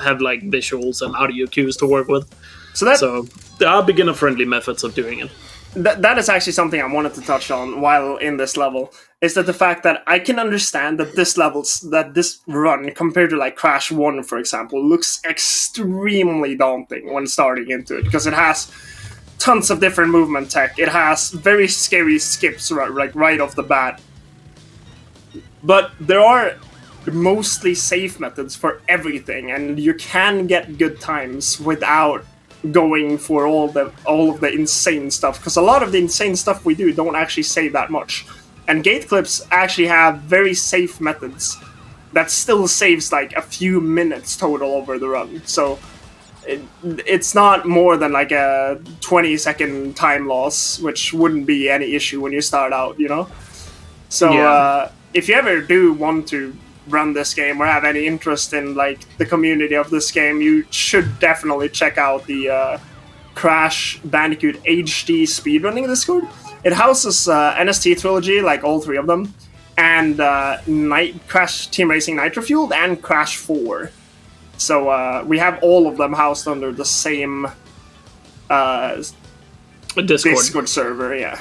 have like visuals and audio cues to work with. So there are beginner-friendly methods of doing it. That is actually something I wanted to touch on while in this level, is that the fact that I can understand that this run, compared to like Crash 1, for example, looks extremely daunting when starting into it, because it has tons of different movement tech. It has very scary skips right off the bat. But there are mostly safe methods for everything, and you can get good times without going for all of the insane stuff, because a lot of the insane stuff we do don't actually save that much, and gate clips actually have very safe methods that still saves like a few minutes total over the run. So it's not more than like a 20-second time loss, which wouldn't be any issue when you start out, you know. So Yeah. if you ever do want to run this game or have any interest in like the community of this game, you should definitely check out the Crash Bandicoot HD speedrunning Discord. It houses NST Trilogy, like all three of them, and Crash Team Racing Nitro Fueled and Crash 4. So we have all of them housed under the same Discord server, yeah.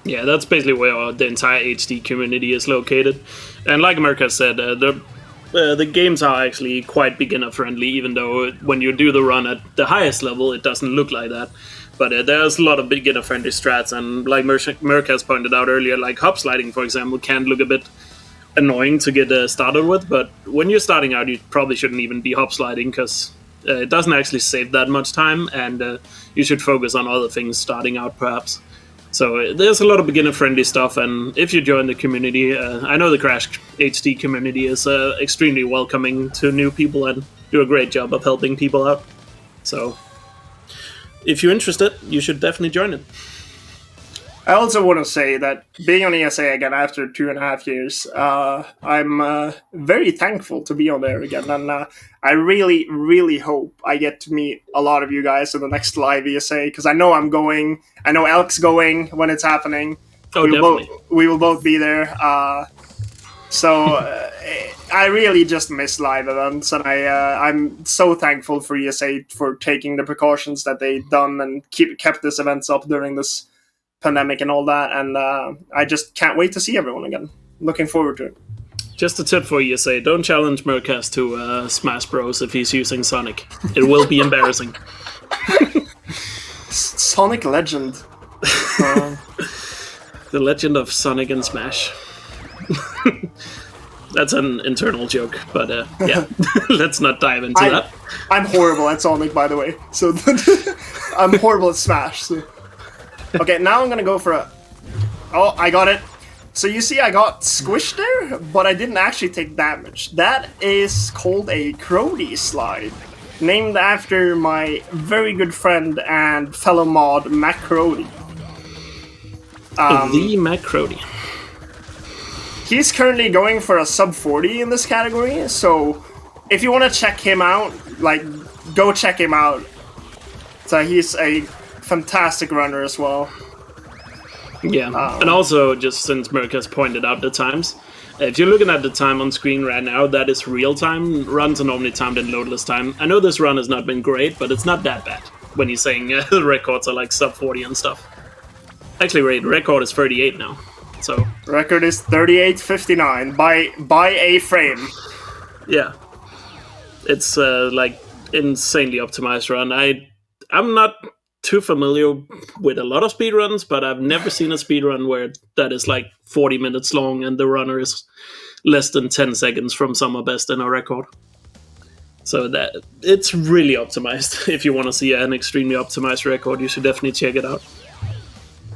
Yeah, that's basically where the entire HD community is located. And like Murcaz said, the games are actually quite beginner friendly, even though when you do the run at the highest level, it doesn't look like that. But there's a lot of beginner friendly strats, and like Murcaz pointed out earlier, like hop sliding, for example, can look a bit annoying to get started with. But when you're starting out, you probably shouldn't even be hop sliding, because it doesn't actually save that much time, and you should focus on other things starting out, perhaps. So there's a lot of beginner-friendly stuff, and if you join the community, I know the Crash HD community is extremely welcoming to new people and do a great job of helping people out. So if you're interested, you should definitely join it. I also want to say that being on ESA again after 2.5 years, I'm very thankful to be on there again, and I really, really hope I get to meet a lot of you guys in the next live ESA, because I know I'm going. I know Elk's going when it's happening. Oh, definitely. We will both be there. So I really just miss live events, and I'm so thankful for ESA for taking the precautions that they've done and kept this events up during this pandemic and all that, and I just can't wait to see everyone again. Looking forward to it. Just a tip for you, say, don't challenge Murcaz to Smash Bros. If he's using Sonic. It will be embarrassing. Sonic Legend. The legend of Sonic and Smash. That's an internal joke, but yeah, let's not dive into that. I'm horrible at Sonic, by the way, so I'm horrible at Smash, so. Okay, now I'm gonna go for a... Oh, I got it. So you see I got squished there, but I didn't actually take damage. That is called a Crody slide, named after my very good friend and fellow mod, Mac Crody. The Mac Crody. He's currently going for a sub 40 in this category, so if you want to check him out, like, go check him out. So he's a fantastic runner as well. Yeah, and also, just since Murcaz pointed out the times, if you're looking at the time on screen right now, that is real time. Runs are normally timed in loadless time. I know this run has not been great, but it's not that bad when you're saying the records are like sub 40 and stuff. Actually, wait, record is 38 now. So record is 38:59 by a frame. Yeah, it's like insanely optimized run. I'm not too familiar with a lot of speedruns, but I've never seen a speedrun where that is like 40 minutes long and the runner is less than 10 seconds from summer best in a record. So that it's really optimized. If you want to see an extremely optimized record, you should definitely check it out.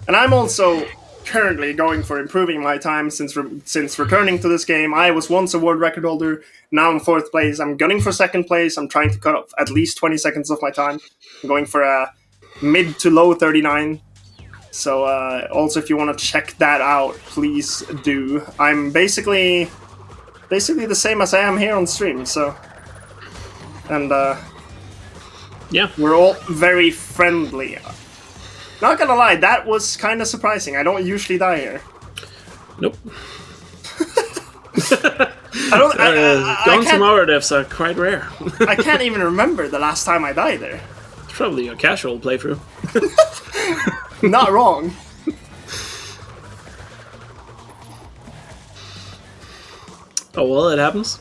And I'm also currently going for improving my time since returning to this game. I was once a world record holder, now I'm 4th place. I'm gunning for 2nd place. I'm trying to cut off at least 20 seconds of my time. I'm going for a mid to low 39. So also, if you want to check that out, please do. I'm basically the same as I am here on stream. So, and yeah, we're all very friendly. Not gonna lie, that was kind of surprising. I don't usually die here. Nope. Going to our deaths are quite rare. I can't even remember the last time I died there. It's probably a casual playthrough. Not wrong. Oh well, it happens.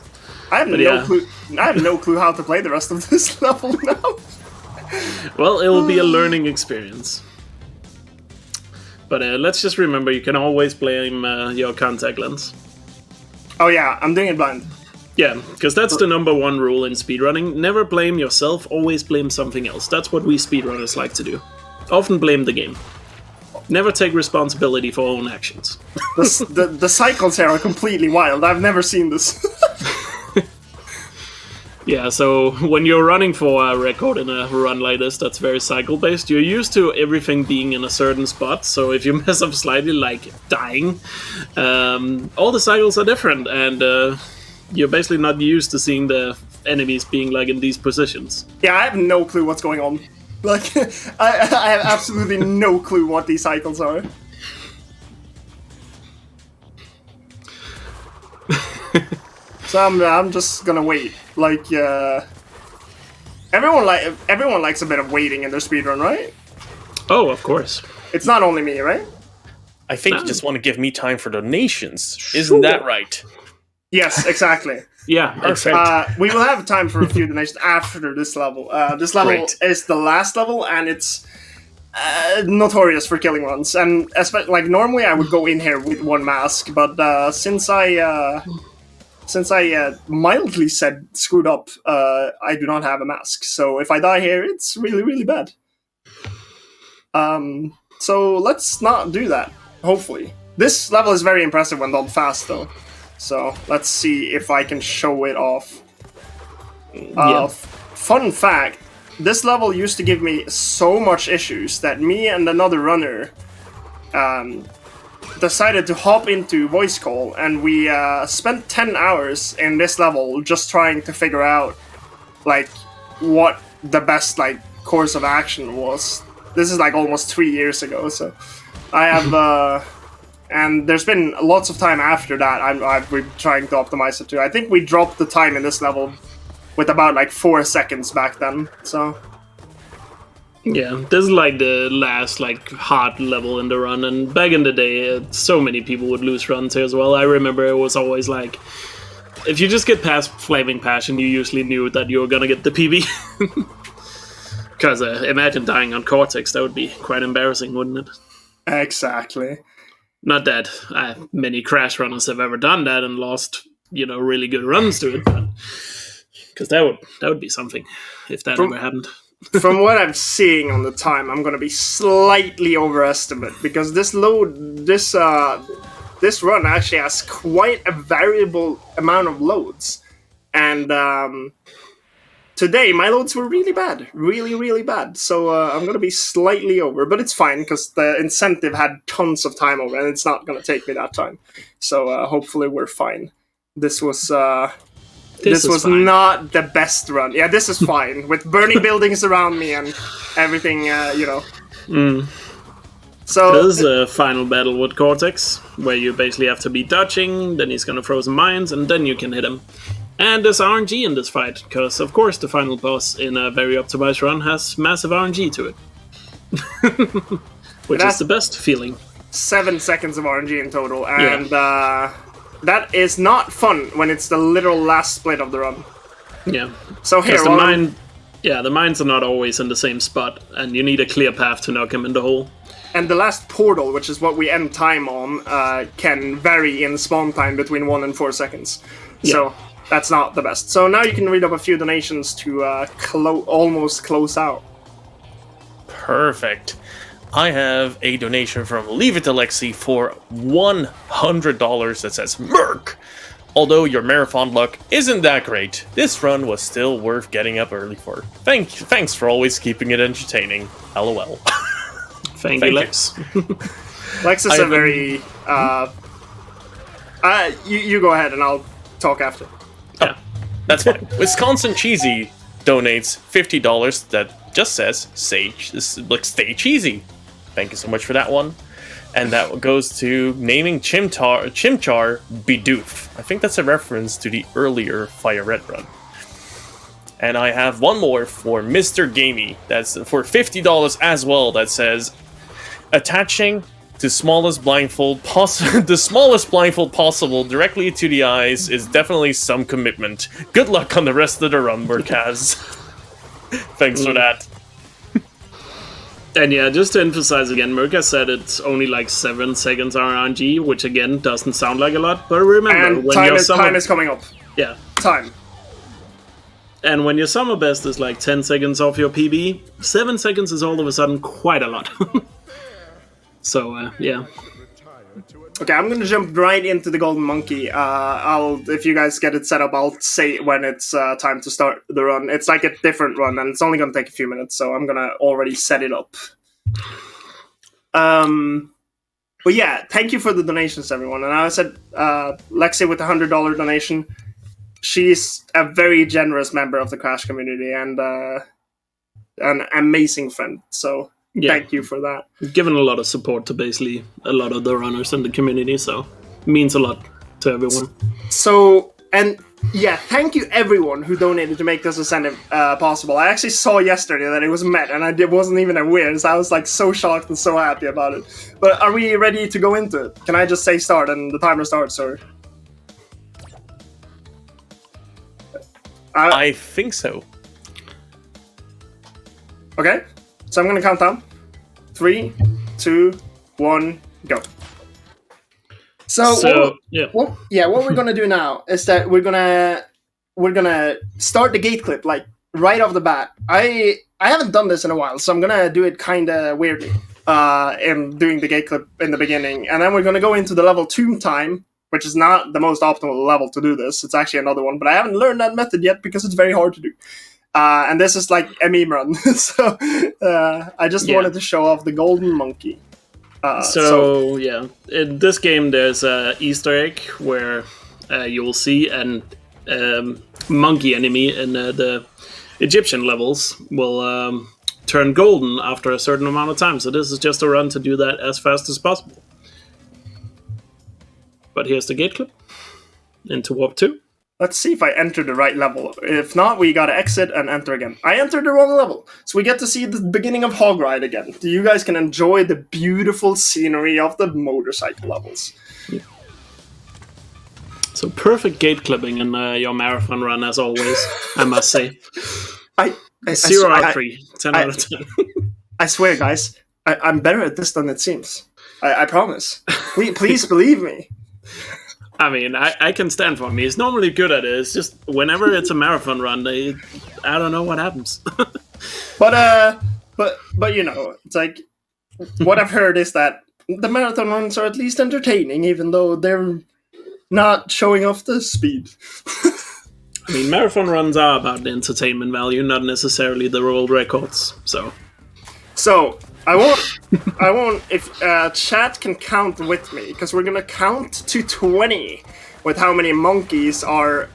I have clue. I have no clue how to play the rest of this level now. Well, it will be a learning experience. But let's just remember, you can always blame your contact lens. Oh yeah, I'm doing it blind. Yeah, because that's the #1 rule in speedrunning. Never blame yourself, always blame something else. That's what we speedrunners like to do. Often blame the game. Never take responsibility for own actions. The cycles here are completely wild. I've never seen this. Yeah, so when you're running for a record in a run like this that's very cycle-based, you're used to everything being in a certain spot, so if you mess up slightly, like dying, all the cycles are different, and you're basically not used to seeing the enemies being like in these positions. Yeah, I have no clue what's going on. Like, I have absolutely no clue what these cycles are. So I'm just gonna wait. Like, everyone likes a bit of waiting in their speedrun, right? Oh, of course. It's not only me, right? I think you just want to give me time for donations. Isn't that right? Yes, exactly. Yeah, Perfect. We will have time for a few donations after this level. This level Great. is the last level, and it's notorious for killing runs. And like normally, I would go in here with one mask, but since I mildly said screwed up, I do not have a mask. So if I die here, it's really, really bad. So let's not do that. Hopefully, this level is very impressive when done fast, though. So let's see if I can show it off. Fun fact, this level used to give me so much issues that me and another runner decided to hop into voice call, and we spent 10 hours in this level just trying to figure out like what the best like course of action was. This is like almost 3 years ago, so I have and there's been lots of time after that I've been trying to optimize it too. I think we dropped the time in this level with about like 4 seconds back then, so... Yeah, this is like the last like hard level in the run, and back in the day, so many people would lose runs here as well. I remember it was always like, if you just get past Flaming Passion, you usually knew that you were gonna get the PB. Because imagine dying on Cortex, that would be quite embarrassing, wouldn't it? Exactly. Not that many crash runners have ever done that and lost, really good runs to it, but because that would be something if that ever happened. From what I'm seeing on the time, I'm gonna be slightly overestimate because this run actually has quite a variable amount of loads, and today my loads were really bad, really, really bad. So I'm gonna be slightly over, but it's fine because the incentive had tons of time over, and it's not gonna take me that time. So hopefully we're fine. This was fine. not the best run. Yeah, this is fine with burning buildings around me and everything. So there's a final battle with Cortex where you basically have to be dodging. Then he's gonna throw some mines, and then you can hit him. And there's RNG in this fight, because of course the final boss in a very optimized run has massive RNG to it. Which is the best feeling. 7 seconds of RNG in total, and that is not fun when it's the literal last split of the run. Yeah. So here, the mines are not always in the same spot, and you need a clear path to knock him in the hole. And the last portal, which is what we end time on, can vary in spawn time between 1 and 4 seconds. Yeah. So that's not the best. So now you can read up a few donations to almost close out. Perfect. I have a donation from Leave It to Lexi for $100 that says, Merc! Although your marathon luck isn't that great, this run was still worth getting up early for. Thanks for always keeping it entertaining. LOL. Thank you, Lex. Lex is a very... you go ahead and I'll talk after. Yeah. That's fine. Wisconsin Cheesy donates $50 that just says, stay cheesy. Thank you so much for that one. And that goes to naming Chimchar Bidoof. I think that's a reference to the earlier Fire Red run. And I have one more for Mr. Gamey. That's for $50 as well. That says, attaching the smallest blindfold possible directly to the eyes is definitely some commitment. Good luck on the rest of the run, murcaz. Thanks for that. And yeah, just to emphasize again, murcaz said it's only like 7 seconds RNG, which again doesn't sound like a lot, but remember, And when time is coming up. Yeah. Time. And when your summer best is like 10 seconds off your PB, 7 seconds is all of a sudden quite a lot. So, yeah. Okay, I'm gonna jump right into the golden monkey. If you guys get it set up, I'll say when it's time to start the run. It's like a different run, and it's only gonna take a few minutes, so I'm gonna already set it up. But yeah, thank you for the donations, everyone. And I said, Lexi with a $100 donation. She's a very generous member of the Crash community and an amazing friend. So thank you for that. Given a lot of support to basically a lot of the runners in the community, so it means a lot to everyone. So, and yeah, thank you everyone who donated to make this ascent possible. I actually saw yesterday that it was met, and I wasn't even aware, so I was like so shocked and so happy about it. But are we ready to go into it? Can I just say start and the timer starts, or? I think so. Okay, so I'm gonna count down. 3, 2, 1, go. So what we're gonna do now is that we're gonna start the gate clip like right off the bat. I haven't done this in a while, so I'm gonna do it kind of weirdly in doing the gate clip in the beginning, and then we're gonna go into the level 2 time, which is not the most optimal level to do this. It's actually another one, but I haven't learned that method yet because it's very hard to do. And this is like a meme run, so I just wanted to show off the golden monkey. In this game there's a Easter egg where you'll see an monkey enemy in the Egyptian levels will turn golden after a certain amount of time. So this is just a run to do that as fast as possible. But here's the gate clip into Warp 2. Let's see if I enter the right level. If not, we gotta exit and enter again. I entered the wrong level, so we get to see the beginning of Hog Ride again. You guys can enjoy the beautiful scenery of the motorcycle levels. Yeah. So perfect gate clipping in your marathon run, as always, I must say. 0 out of 3, 10 out of 10. I swear, guys, I'm better at this than it seems. I promise. Please believe me. I mean, I can stand for me. He's normally good at it. It's just whenever it's a marathon run, I don't know what happens. But you know, it's like what I've heard is that the marathon runs are at least entertaining, even though they're not showing off the speed. I mean, marathon runs are about the entertainment value, not necessarily the world records. So I won't. If chat can count with me, because we're gonna count to 20 with how many monkeys are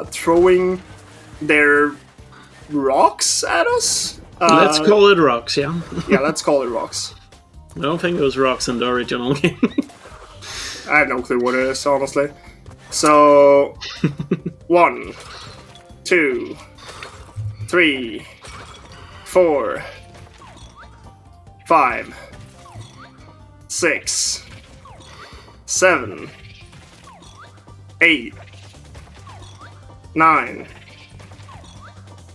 throwing their rocks at us. Let's call it rocks, yeah. Yeah, let's call it rocks. I don't think it was rocks in the original game. I have no clue what it is, honestly. So 1, 2, 3, 4, 5, 6, 7, 8, 9,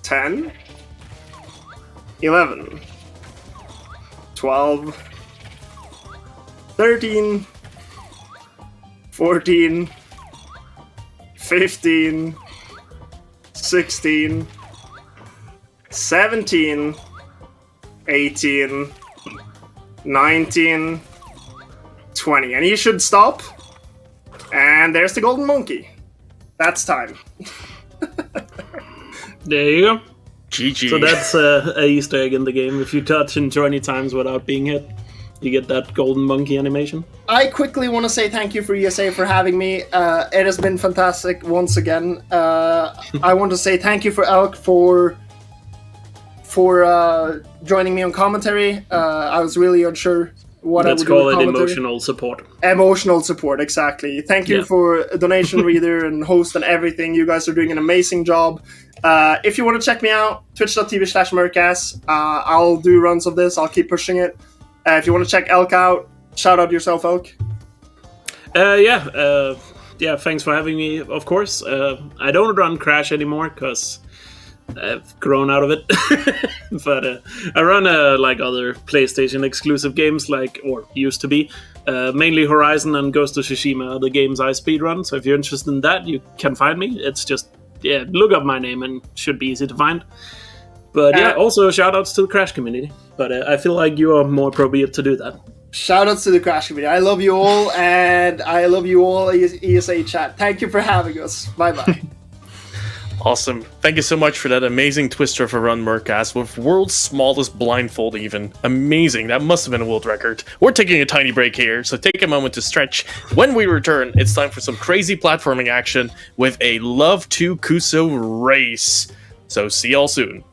10, 11, 12, 13, 14, 15, 16, 17, 18, 19, 20. And he should stop. And there's the golden monkey. That's time. There you go. GG. So that's a Easter egg in the game. If you touch him 20 times without being hit, you get that golden monkey animation. I quickly want to say thank you for ESA for having me. It has been fantastic once again. I want to say thank you for Elk for joining me on commentary. I was really unsure what Let's I would do with call it commentary. emotional support. Emotional support, exactly. Thank you for donation reader and host and everything. You guys are doing an amazing job. If you want to check me out, twitch.tv/murcaz. I'll do runs of this. I'll keep pushing it. If you want to check Elk out, shout out yourself, Elk. Thanks for having me, of course. I don't run Crash anymore because I've grown out of it. But I run like other PlayStation exclusive games, or used to be. Mainly Horizon and Ghost of Tsushima are the games I speedrun. So if you're interested in that, you can find me. It's just, look up my name and should be easy to find. But also shout outs to the Crash community. But I feel like you are more appropriate to do that. Shout outs to the Crash community. I love you all, and I love you all, ESA chat. Thank you for having us. Bye bye. Awesome. Thank you so much for that amazing twister of a run, murcaz, with world's smallest blindfold even. Amazing. That must have been a world record. We're taking a tiny break here, so take a moment to stretch. When we return, it's time for some crazy platforming action with a Love to Kuso race. So see y'all soon.